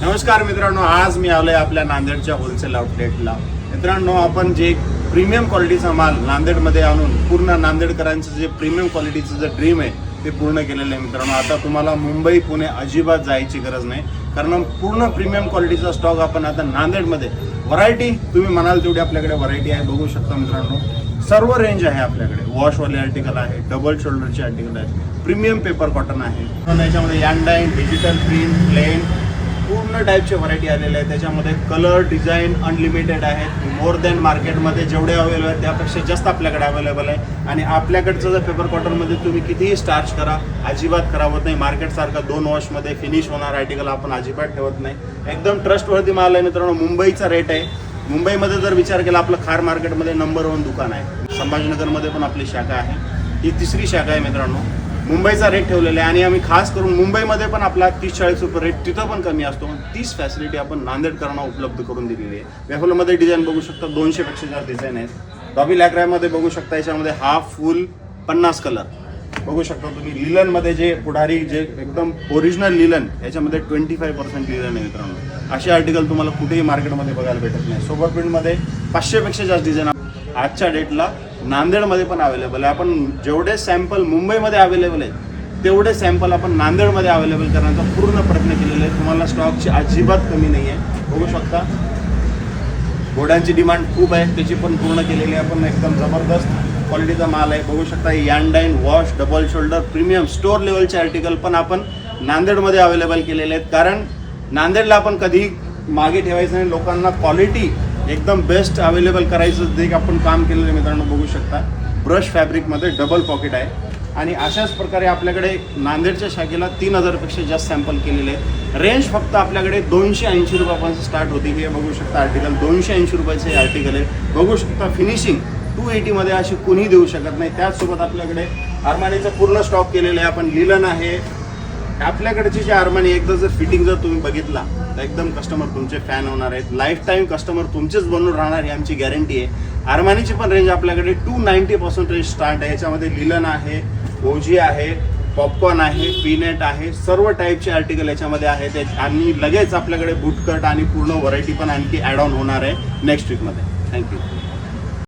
नमस्कार मित्रांनो, आज मी आलोय आपल्या नांदेडच्या होलसेल आउटलेटला. मित्रांनो, आपण जे प्रीमियम क्वालिटीचा माल नांदेडमध्ये आणून पूर्ण नांदेडकरांचं जे प्रीमियम क्वालिटीचं जे ड्रीम आहे ते पूर्ण केलेलं आहे. मित्रांनो, आता तुम्हाला मुंबई पुणे अजिबात जायची गरज नाही, कारण पूर्ण प्रीमियम क्वालिटीचा स्टॉक आपण आता नांदेडमध्ये व्हरायटी तुम्ही म्हणाल तेवढी आपल्याकडे व्हरायटी आहे. बघू शकता मित्रांनो, सर्व रेंज आहे आपल्याकडे. वॉशवाले आर्टिकल आहे, डबल शोल्डरचे आर्टिकल आहे, प्रीमियम पेपर कॉटन आहे. याच्यामध्ये यांडाईन, डिजिटल प्रिंट, प्लेन पूर्ण टाईपचे व्हरायटी आलेले आहेत. त्याच्यामध्ये कलर डिझाईन अनलिमिटेड आहेत. मोर दॅन मार्केटमध्ये जेवढे अवेलेबल आहेत त्यापेक्षा जास्त आपल्याकडे अवेलेबल आहे. आणि आपल्याकडचं जर पेपर कॉटनमध्ये तुम्ही कितीही स्टार्च करा, अजिबात खराब होत नाही. मार्केटसारखा 2 वॉशमध्ये फिनिश होणार आर्टिकल आपण अजिबात ठेवत नाही. एकदम ट्रस्टवरती माल आहे मित्रांनो. मुंबईचा रेट आहे. मुंबईमध्ये जर विचार केला, आपलं खार मार्केटमध्ये नंबर 1 दुकान आहे. संभाजीनगरमध्ये पण आपली शाखा आहे. ही 3री शाखा आहे मित्रांनो. मुंबईचा रेट ठेवलेला आहे आणि आम्ही खास करून मुंबईमध्ये पण आपला 30-40 रुपये रेट तिथं पण कमी असतो. तीच फॅसिलिटी आपण नांदेडकरांना उपलब्ध करून दिलेली आहे. वेफलमध्ये डिझाईन बघू शकता, 200पेक्षा जास्त डिझाईन आहेत. डॉबी लॅक्रायमध्ये बघू शकता, याच्यामध्ये हाफ फुल 50 कलर बघू शकता तुम्ही. लिलनमध्ये जे पुढारी जे एकदम ओरिजिनल लिलन, याच्यामध्ये 25% लिलन आहे मित्रांनो. असे आर्टिकल तुम्हाला कुठेही मार्केटमध्ये बघायला भेटत नाही. सोबर प्रिंटमध्ये 500पेक्षा जास्त डिझाईन आजच्या डेटला नांदेडमध्ये पण अवेलेबल आहे. आपण जेवढे सॅम्पल मुंबईमध्ये अवेलेबल आहेत तेवढे सॅम्पल आपण नांदेडमध्ये अवेलेबल करण्याचा पूर्ण प्रयत्न केलेला आहे. तुम्हाला स्टॉकची अजिबात कमी नाही आहे. बघू शकता, घोड्यांची डिमांड खूप आहे, त्याची पण पूर्ण केलेली आहे. आपण एकदम जबरदस्त क्वालिटीचा माल आहे. बघू शकता, यांडाईन, wash, double shoulder, premium store लेवलचे आर्टिकल पण आपण नांदेडमध्ये अवेलेबल केलेले आहेत. कारण नांदेडला आपण कधी मागे ठेवायचं नाही. लोकांना क्वालिटी एकदम बेस्ट अवेलेबल करायचं जे आपण काम केलेलं आहे मित्रांनो. बघू शकता, ब्रश फॅब्रिकमध्ये डबल पॉकेट आहे. आणि अशाच प्रकारे आपल्याकडे नांदेडच्या शाखेला 3000पेक्षा जास्त सॅम्पल केलेले आहेत. रेंज फक्त आपल्याकडे 280 रुपयापासून स्टार्ट होती. हे बघू शकता आर्टिकल 280 रुपयाचे आर्टिकल आहे. बघू शकता, फिनिशिंग 280मध्ये अशी कोणी देऊ शकत नाही. त्याचसोबत आपल्याकडे आर्मानीचा पूर्ण स्टॉक केलेला आहे. आपण लिलन आहे. आपल्याकडची जे आर्मानी एकदा जर फिटिंग जर तुम्ही बघितला तर एकदम कस्टमर तुमचे फॅन होणार आहेत. लाईफ टाईम कस्टमर तुमचेच बनून राहणार ही आमची गॅरंटी आहे. आर्मानीची पण रेंज आपल्याकडे 290पासून रेंज स्टार्ट आहे. याच्यामध्ये लिलन आहे, ओजी आहे, पॉपकॉर्न आहे, पीनेट आहे, सर्व टाईपचे आर्टिकल याच्यामध्ये आहेत. आणि लगेच आपल्याकडे बूटकट आणि पूर्ण व्हरायटी पण आणखी ॲड ऑन होणार आहे नेक्स्ट वीकमध्ये. थँक्यू.